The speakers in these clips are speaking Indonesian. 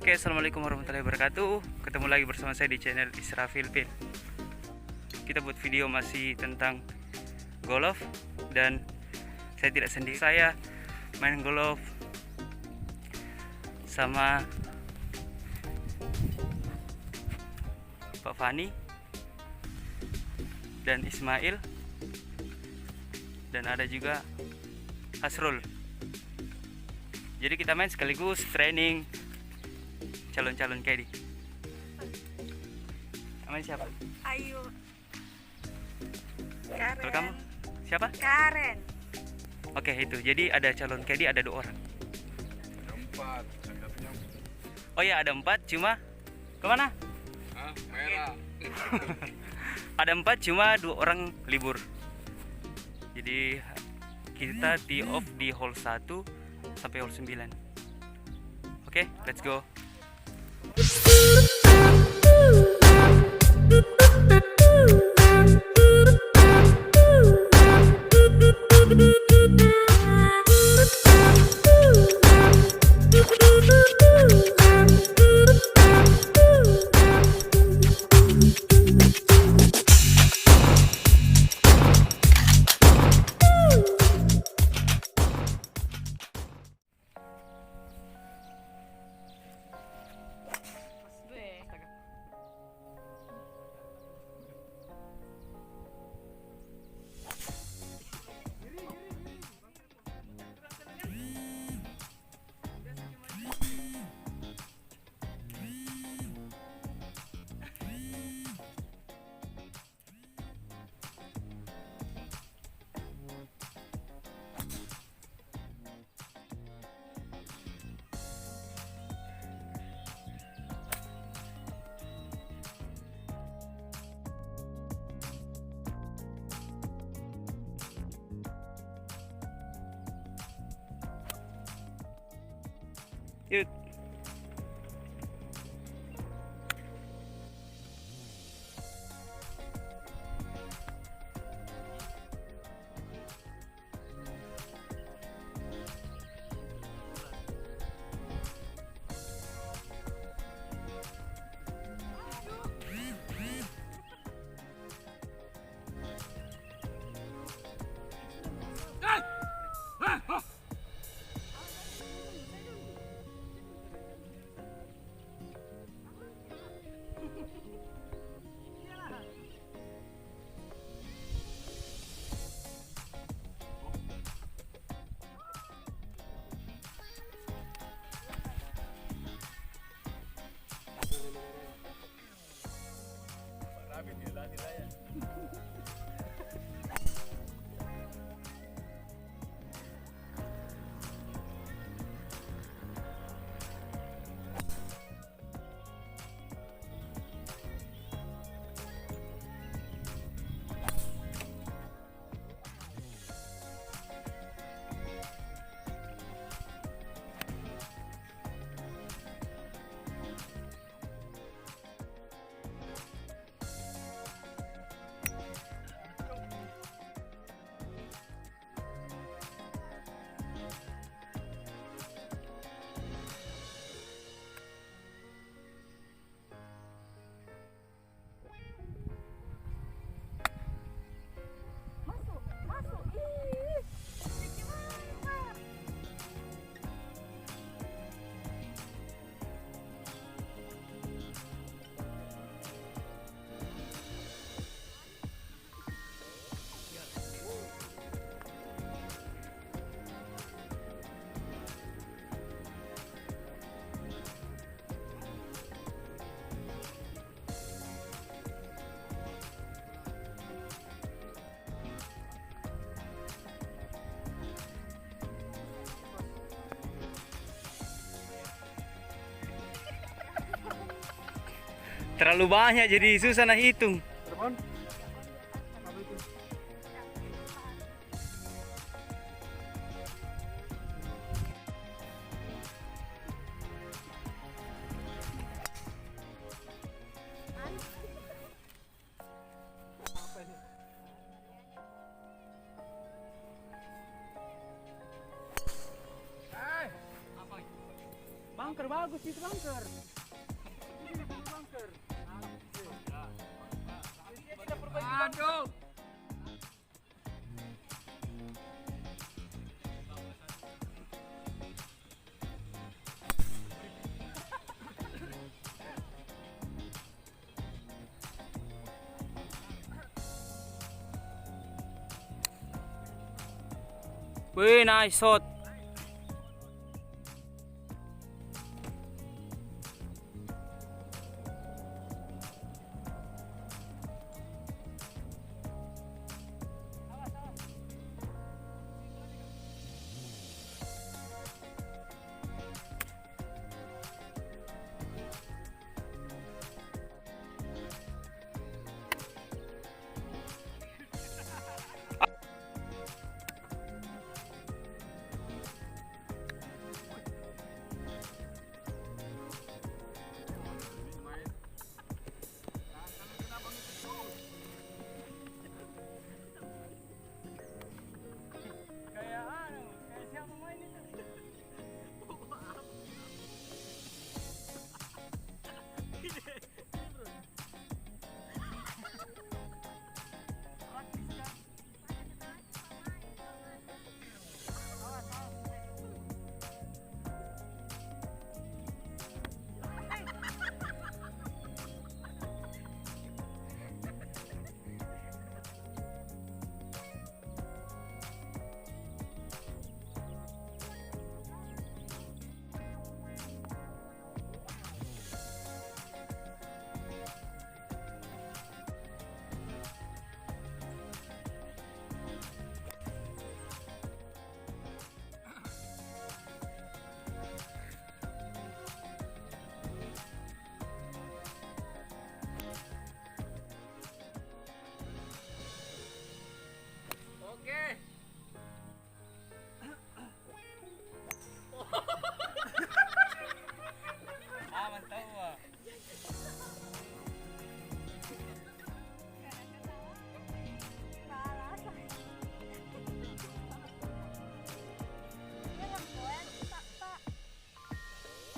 Oke, assalamualaikum warahmatullahi wabarakatuh. Ketemu lagi bersama saya di channel Isra Filipin. Kita buat video masih tentang golf dan saya tidak sendiri. Saya main golf sama Pak Fani dan Ismail, dan ada juga Hasrul. Jadi kita main sekaligus training calon-calon caddy. Namanya siapa? Ayu. Kalau Karen. kamu siapa? Karen. Oke, itu. Jadi ada calon caddy, ada 2 orang. Ada 4, sangkatnya. Oh ya, ada 4, cuma kemana? Merah. Ada 4, cuma 2 orang libur. Jadi kita tee off di hole 1 sampai hole 9. Oke, let's go. Yuk. Terlalu banyak jadi susah nak hitung. Bang, Bunker bagus itu bunker. Bunker. Aduh. Wih, nice shot.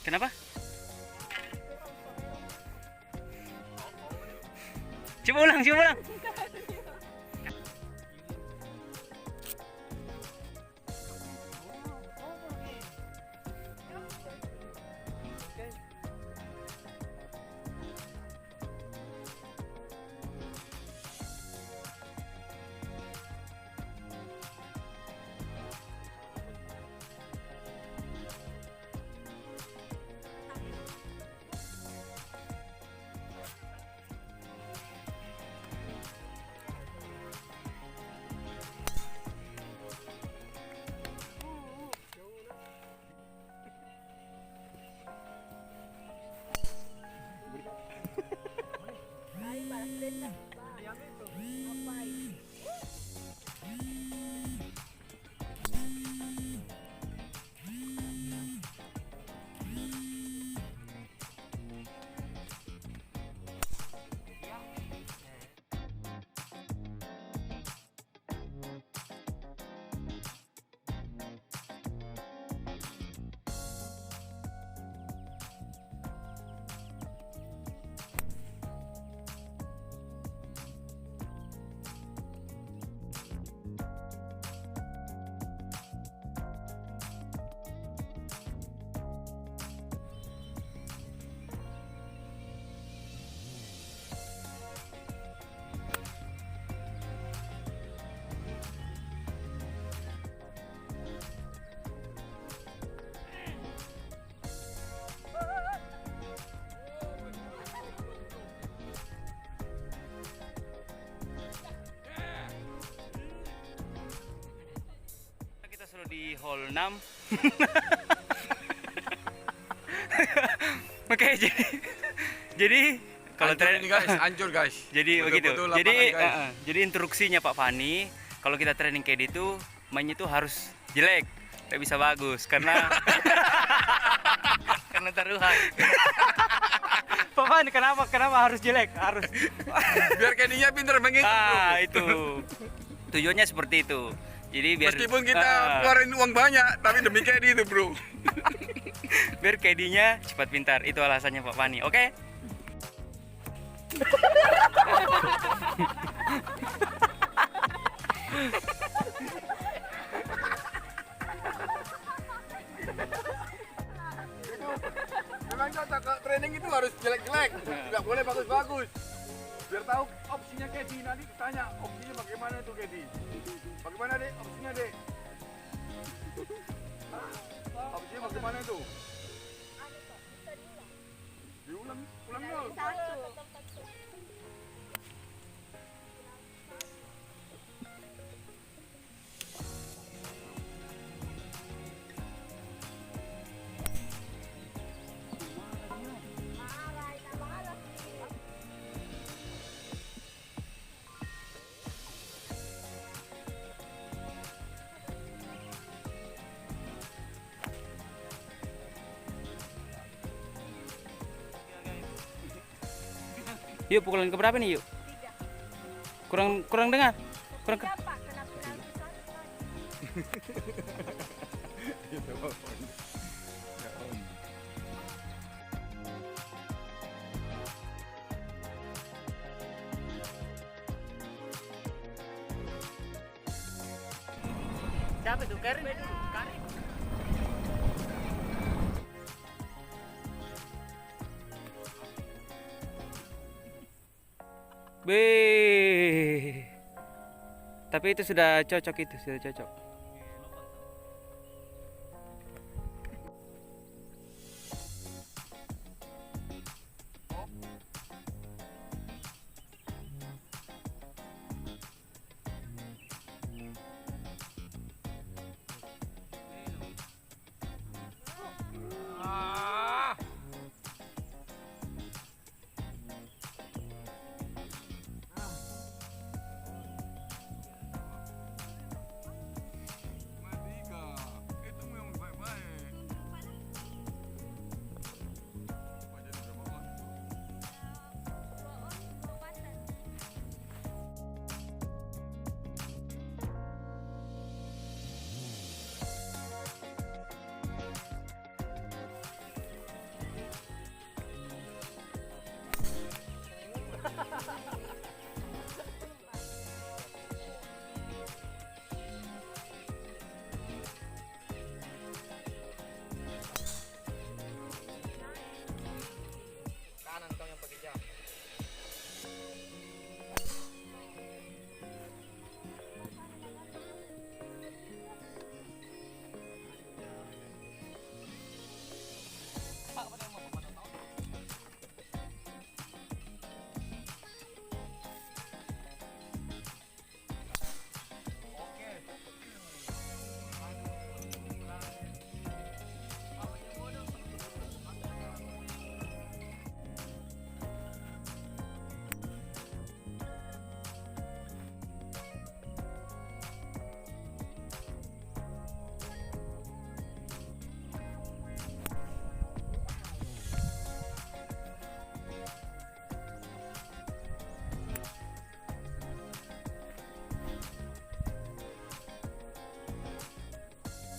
Kenapa? Coba ulang, coba ulang. Di hole 6. Oke, jadi kalau ini guys, hancur guys. Jadi begitu. Betul-betul Jadi lapangan, guys. jadi instruksinya Pak Fani, kalau kita training kayak gitu, mainnya tuh harus jelek, nggak bisa bagus karena karena taruhan. Pak Fani, kenapa harus jelek? Harus biar Kenny-nya pintar menghitung. itu. Tujuannya seperti itu. Jadi biar meskipun kita keluarin uang banyak, tapi demi Kenny itu, bro. Biar KD-nya cepat pintar. Itu alasannya Pak Fani. Oke? Memang cocok kalau training itu harus jelek-jelek, tidak boleh bagus-bagus. Biar tahu opsinya Kedi, nanti tanya opsinya bagaimana tuh Kedi. Bagaimana dek opsinya dek? Opsinya bagaimana tuh? Diulang, ulang dong. Yuk pukulan keberapa nih yuk? Kurang dengar. Kurang ke... Siapa tuh? Karin dulu. Karin. Be. Tapi itu sudah cocok, itu sudah cocok. Kanan kau yang pakai jam.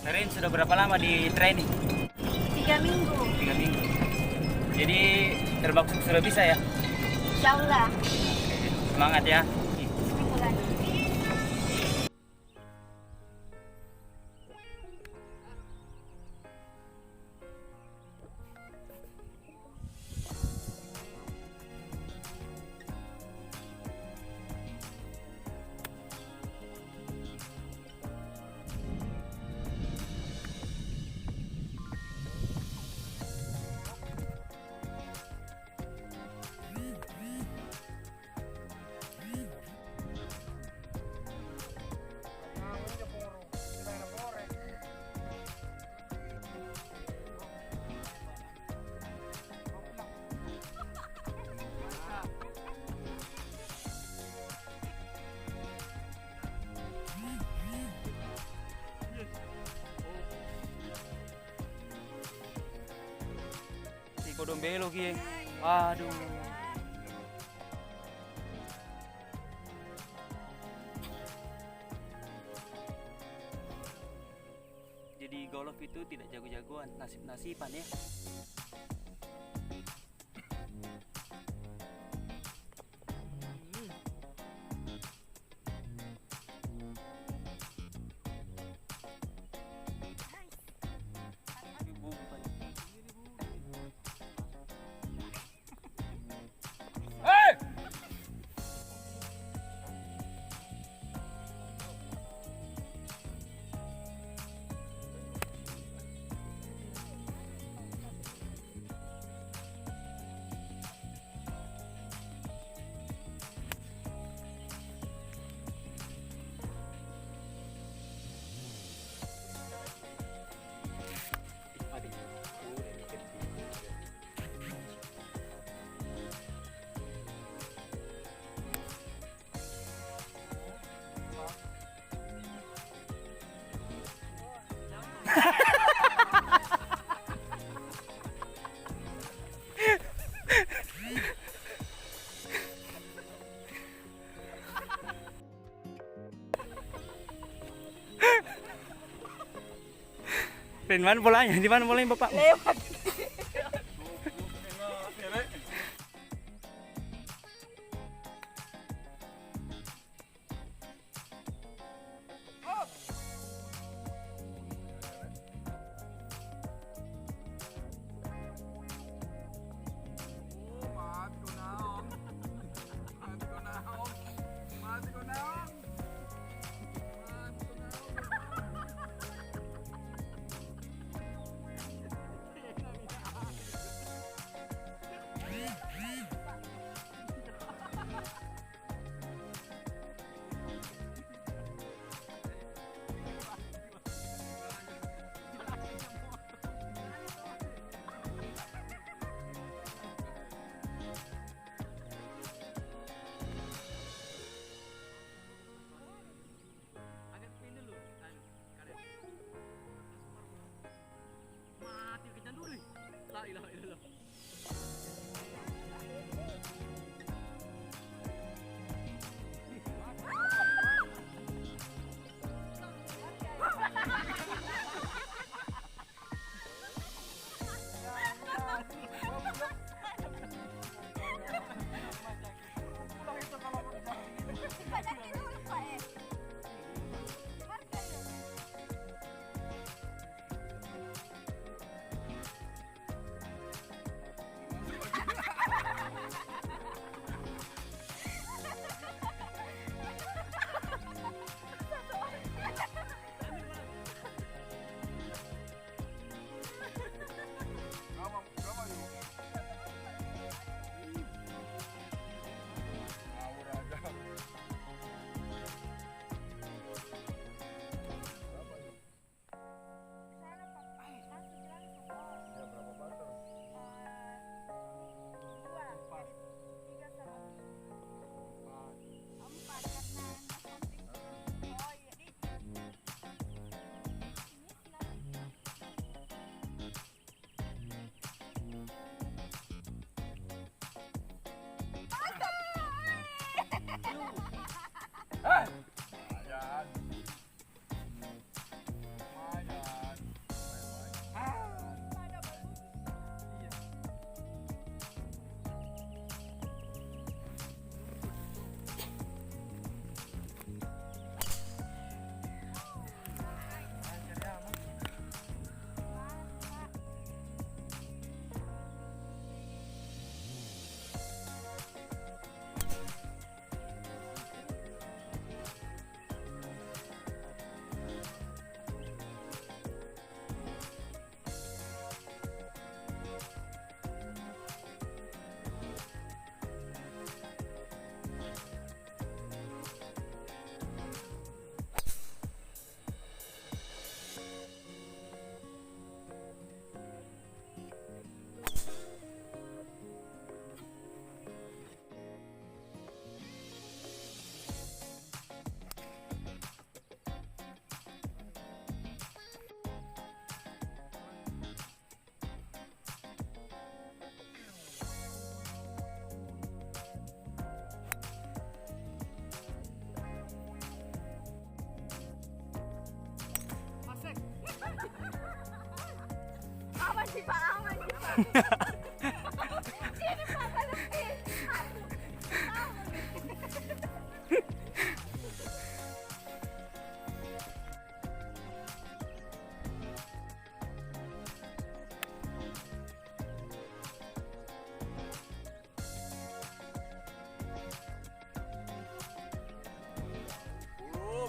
Karin sudah berapa lama di training? 3 minggu. 3 minggu. Jadi termasuk sudah bisa ya? Insya Allah. Semangat ya. Seminggu lagi. Kodong belok ya. Aduh. Jadi golf itu tidak jago-jagoan, nasib-nasiban ya. Di mana bolanya? Di mana bolanya Bapak? Lewat.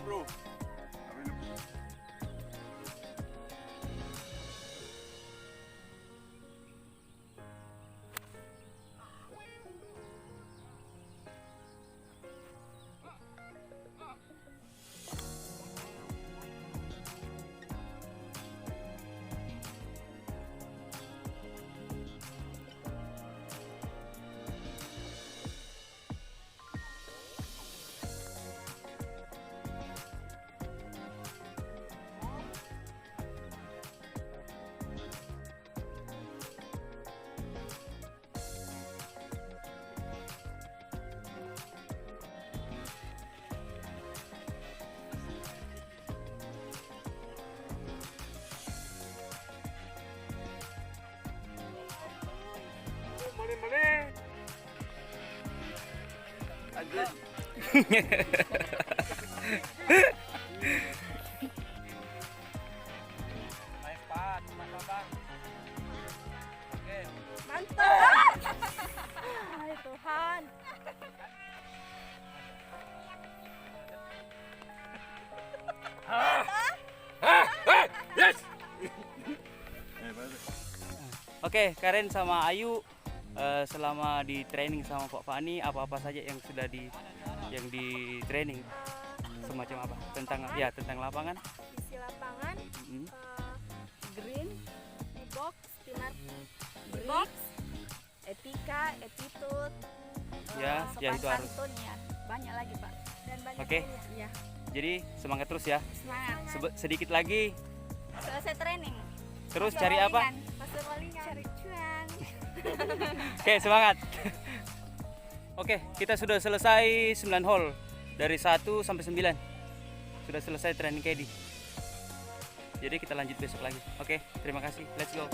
Bro. Boleh. Anjir. Nice part, mantap bang. Oke. Mantap. Hai Tuhan. Yes. Oke, Karen sama Ayu selama di training sama Pak Fani apa-apa saja yang sudah di training semacam apa tentang lapangan? Isi lapangan, Hmm. green, box, smart, box, etika, attitude, Ya, sopan ya itu harus. santun ya. Banyak lagi Pak. Dan banyak Oke. lainnya. Ya, Jadi semangat terus ya. semangat. Sedikit lagi Selesai training. terus Masuk cari apa? rollingan, masuk rollingan. Cari cuan. Oke, semangat. Oke, kita sudah selesai 9 hole dari 1 sampai 9. Sudah selesai training caddy. Jadi kita lanjut besok lagi. Oke, terima kasih. Let's go.